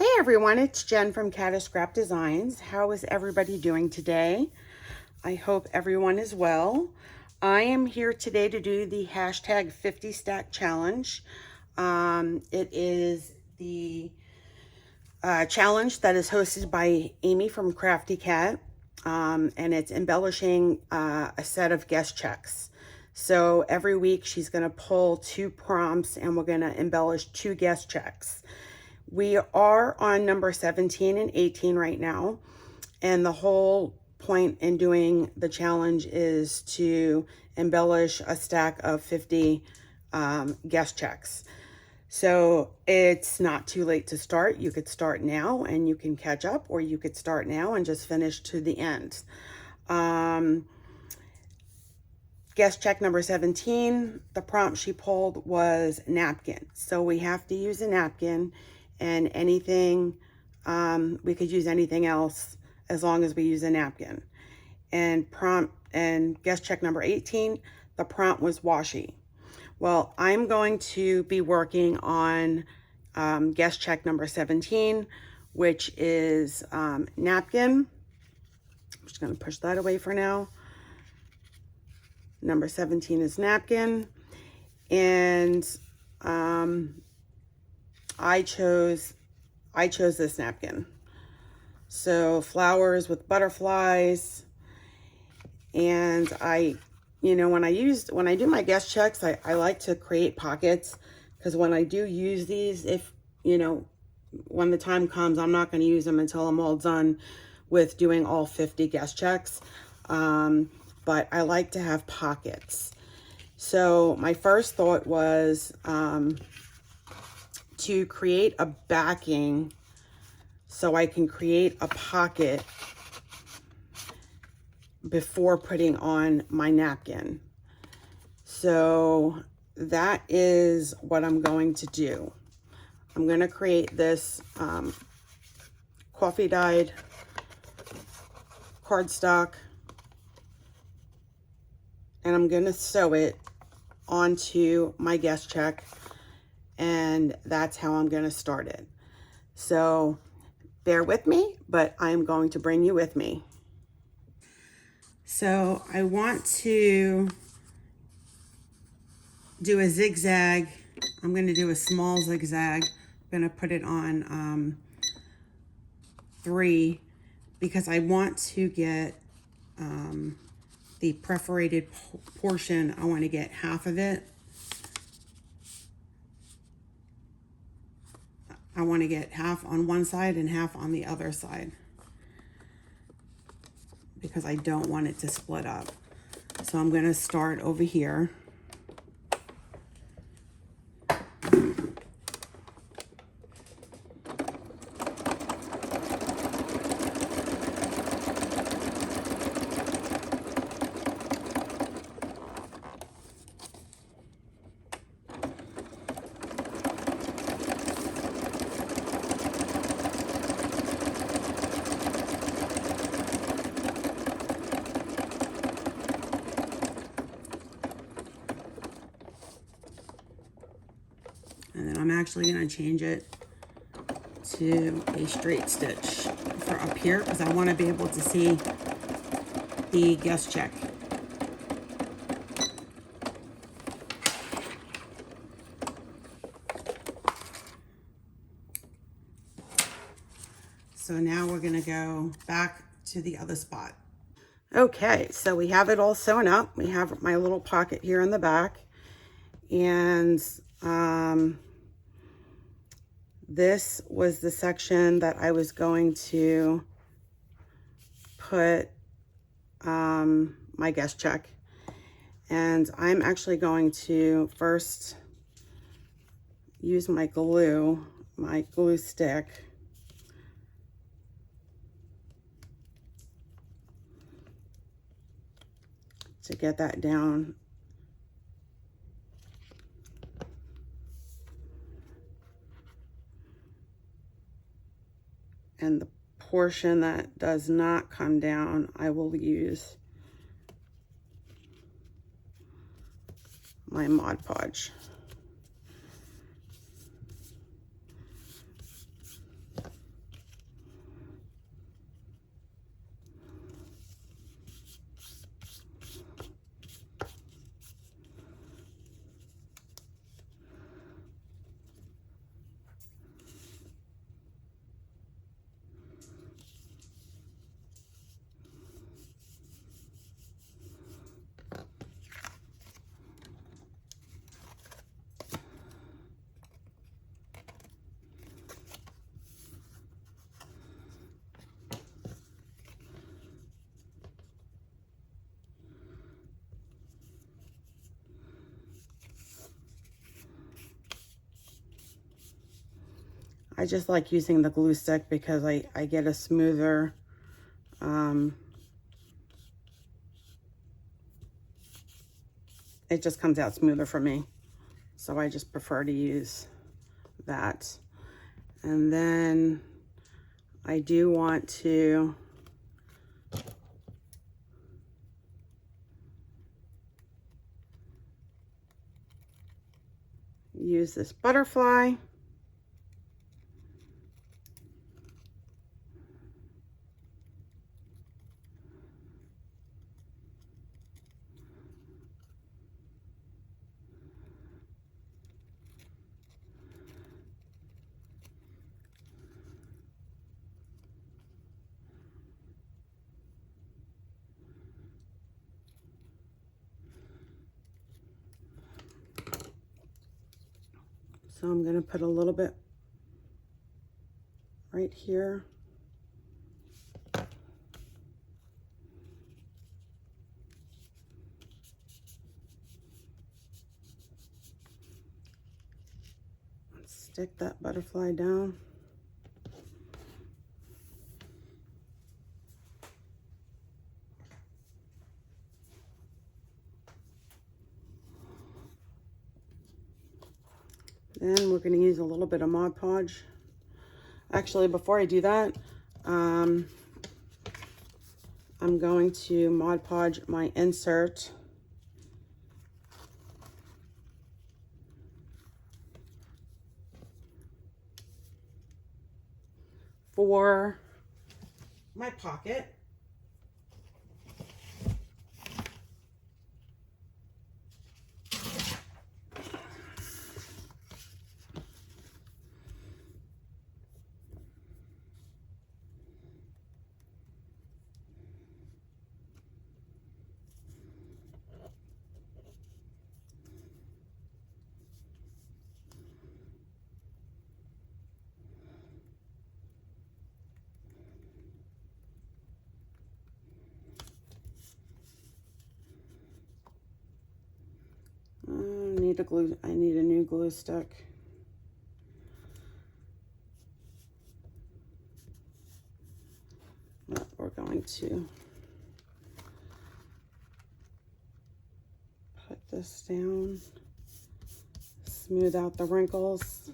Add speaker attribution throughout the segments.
Speaker 1: Hey everyone, it's Jen from Caddis Scrap Designs. How is everybody doing today? I hope everyone is well. I am here today to do the hashtag 50 stack challenge. It is the challenge that is hosted by Amy from Crafty Cat, and it's embellishing a set of guest checks. So every week she's going to pull 2 prompts and we're going to embellish 2 guest checks. We are on number 17 and 18 right now, and the whole point in doing the challenge is to embellish a stack of 50 guest checks. So it's not too late to start. You could start now and you can catch up, or you could start now and just finish to the end. Guest check number 17, the prompt she pulled was napkin. So we have to use a napkin, and anything, we could use anything else as long as we use a napkin. And guest check number 18, the prompt was washi. Well, I'm going to be working on guest check number 17, which is napkin. I'm just going to push that away for now. Number 17 is napkin, and I chose this napkin. So flowers with butterflies, and when I do my guest checks, I like to create pockets, because when I do use these, if when the time comes, I'm not going to use them until I'm all done with doing all 50 guest checks. But I like to have pockets. So my first thought was to create a backing so I can create a pocket before putting on my napkin. So that is what I'm going to do. I'm going to create this coffee dyed cardstock, and I'm going to sew it onto my guest check, and that's how I'm going to start it. So bear with me, but I'm going to bring you with me. So I want to do a zigzag. I'm going to do a small zigzag. I'm going to put it on 3, because I want to get the perforated portion. I want to get half of it. I want to get half on one side and half on the other side, because I don't want it to split up. So I'm going to start over here. And then I'm actually going to change it to a straight stitch for up here, because I want to be able to see the guest check. So now we're going to go back to the other spot. Okay, so we have it all sewn up. We have my little pocket here in the back, and this was the section that I was going to put my guest check. And I'm actually going to first use my glue stick, to get that down. And the portion that does not come down, I will use my Mod Podge. I just like using the glue stick because I get a smoother it just comes out smoother for me. So I just prefer to use that. And then I do want to use this butterfly. So I'm going to put a little bit right here. Stick that butterfly down. Then we're going to use a little bit of Mod Podge. Actually, before I do that, I'm going to Mod Podge my insert. For my pocket. I need a new glue stick. But we're going to put this down, smooth out the wrinkles.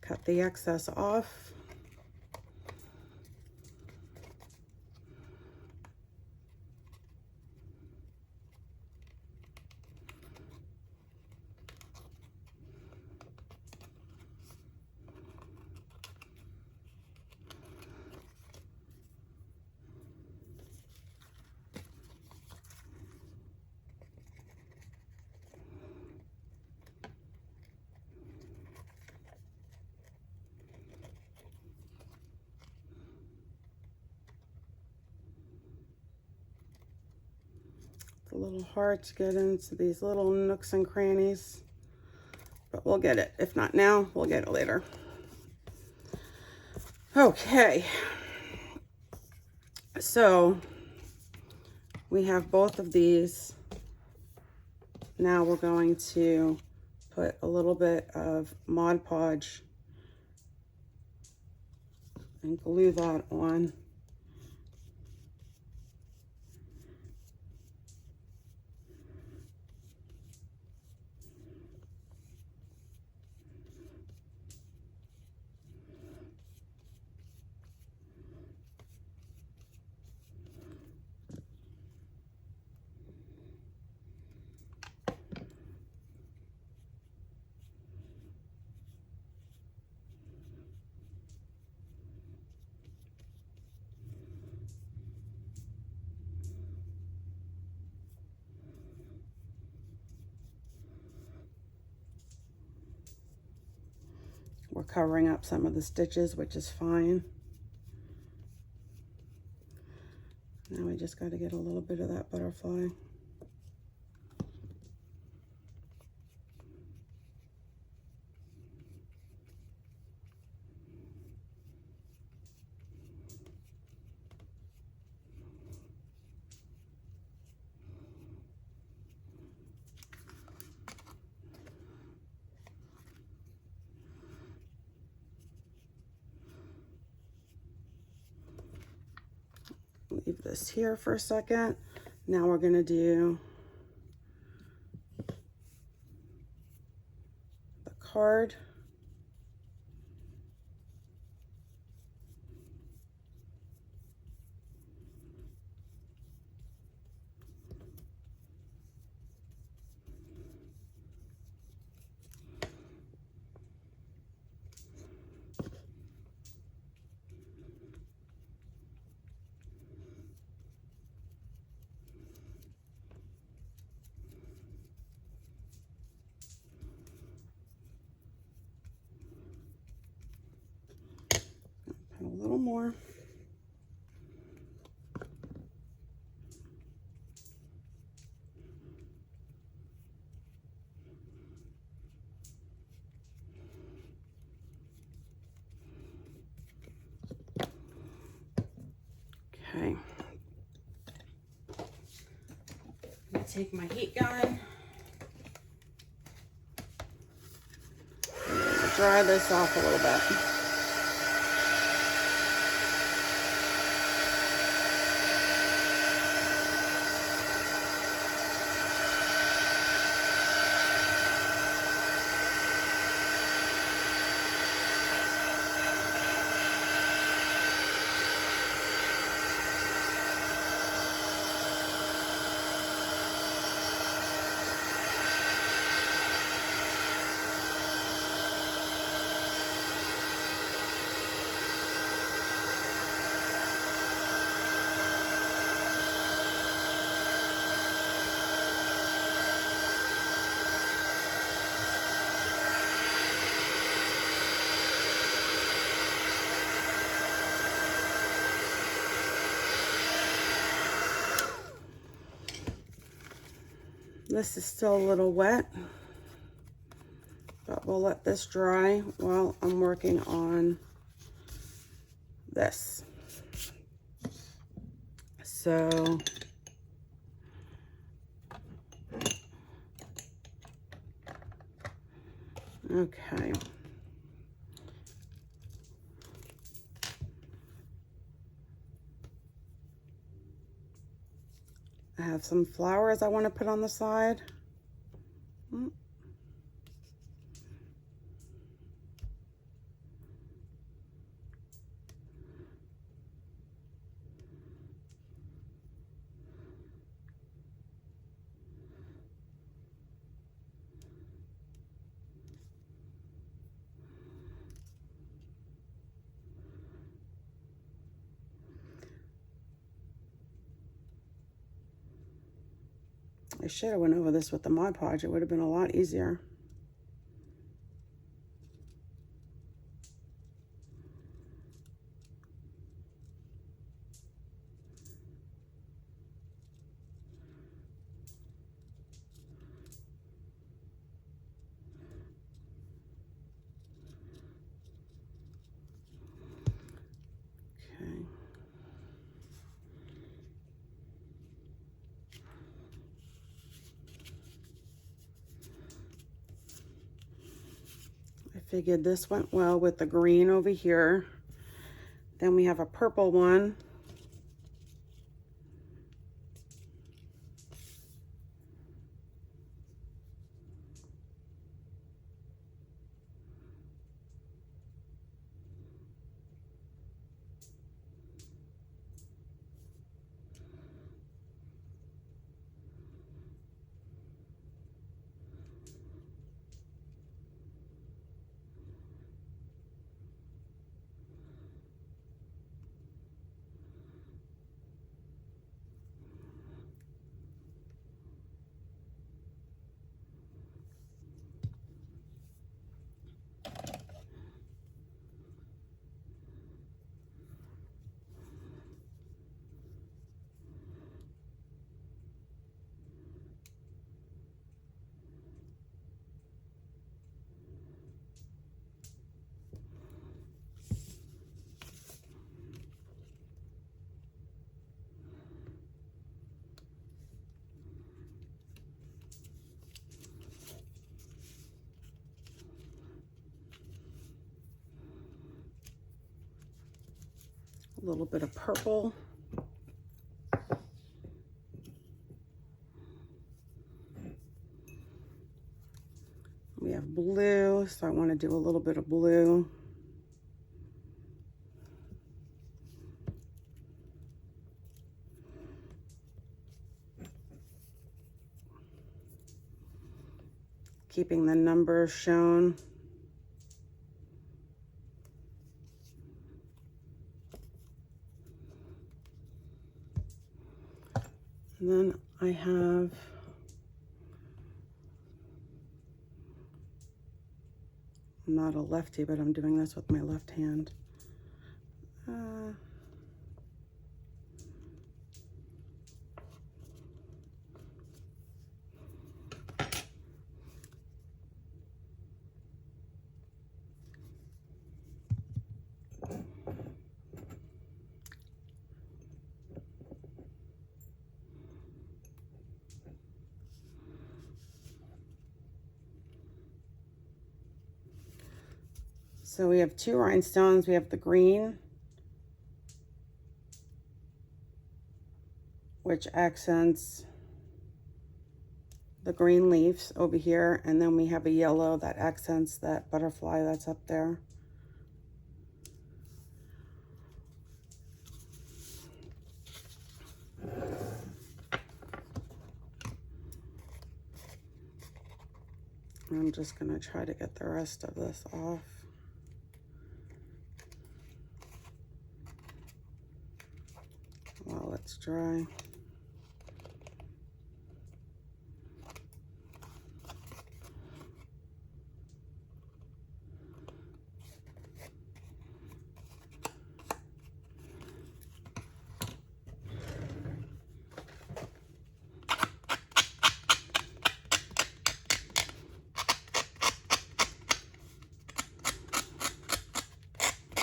Speaker 1: Cut the excess off. It's a little hard to get into these little nooks and crannies, but we'll get it. If not now, we'll get it later. Okay, so we have both of these. Now we're going to put a little bit of Mod Podge and glue that on. We're covering up some of the stitches, which is fine. Now we just got to get a little bit of that butterfly. Leave this here for a second. Now we're going to do the card. Put a little more. Okay. I'm going to take my heat gun. Dry this off a little bit. This is still a little wet, but we'll let this dry while I'm working on this. So okay. I have some flowers I want to put on the side. I should have went over this with the Mod Podge. It would have been a lot easier. Okay. I figured this went well with the green over here. Then we have a purple one. A little bit of purple. We have blue, so I want to do a little bit of blue. Keeping the numbers shown. And then I have I'm not a lefty, but I'm doing this with my left hand. So we have two rhinestones. We have the green, which accents the green leaves over here, and then we have a yellow that accents that butterfly that's up there. I'm just going to try to get the rest of this off. While it's dry.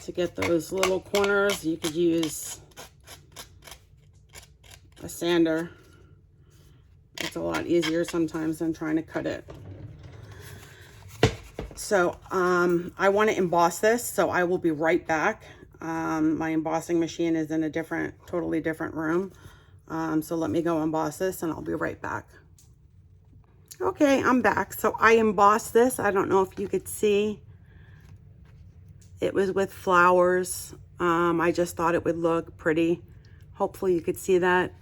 Speaker 1: To get those little corners, you could use a sander. It's a lot easier sometimes than trying to cut it. So I want to emboss this, so I will be right back. My embossing machine is in a totally different room. So let me go emboss this and I'll be right back. Okay, I'm back. So I embossed this. I don't know if you could see. It was with flowers. I just thought it would look pretty. Hopefully you could see that.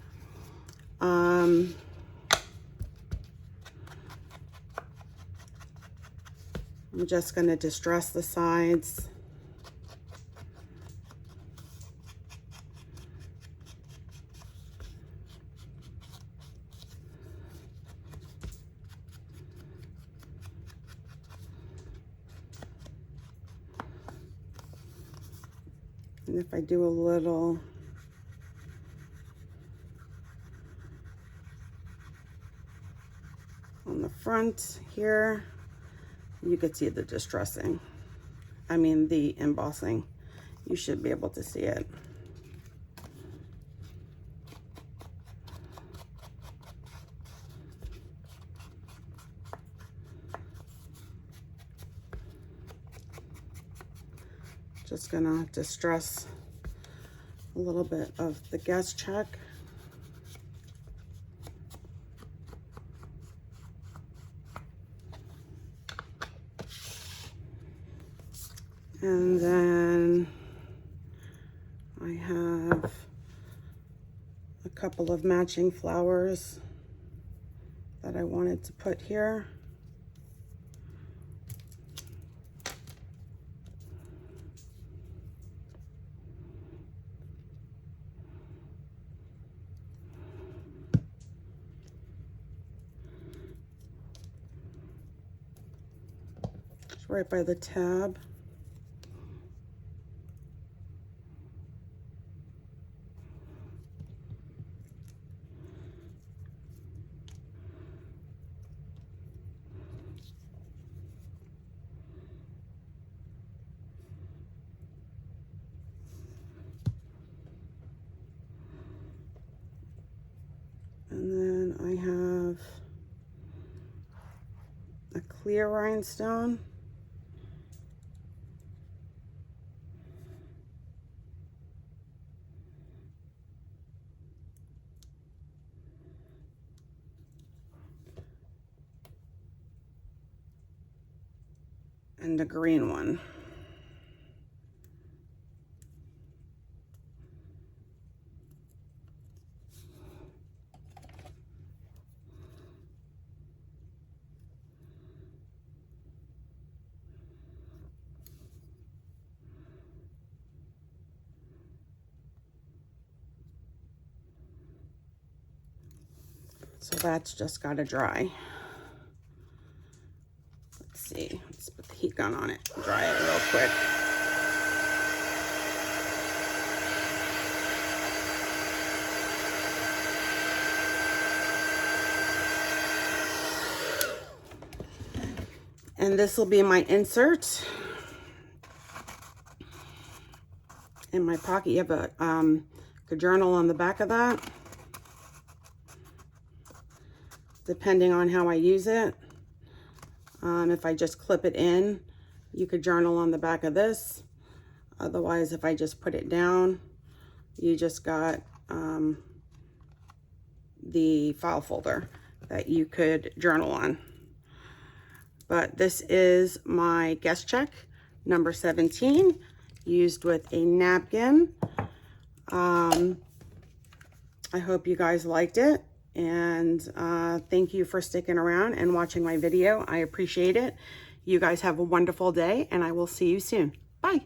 Speaker 1: I'm just going to distress the sides. And if I do a little on the front here, you could see the distressing. I mean the embossing. You should be able to see it. Just gonna distress a little bit of the guest check. And then I have a couple of matching flowers that I wanted to put here. It's right by the tab. And then I have a clear rhinestone. and the green one. So that's just got to dry. Let's see, let's put the heat gun on it, dry it real quick. And this will be my insert. In my pocket, you have a journal on the back of that. Depending on how I use it. If I just clip it in, you could journal on the back of this. Otherwise, if I just put it down, you just got the file folder that you could journal on. But this is my guest check, number 17, used with a napkin. I hope you guys liked it. And thank you for sticking around and watching my video. I appreciate it. You guys have a wonderful day, and I will see you soon. Bye.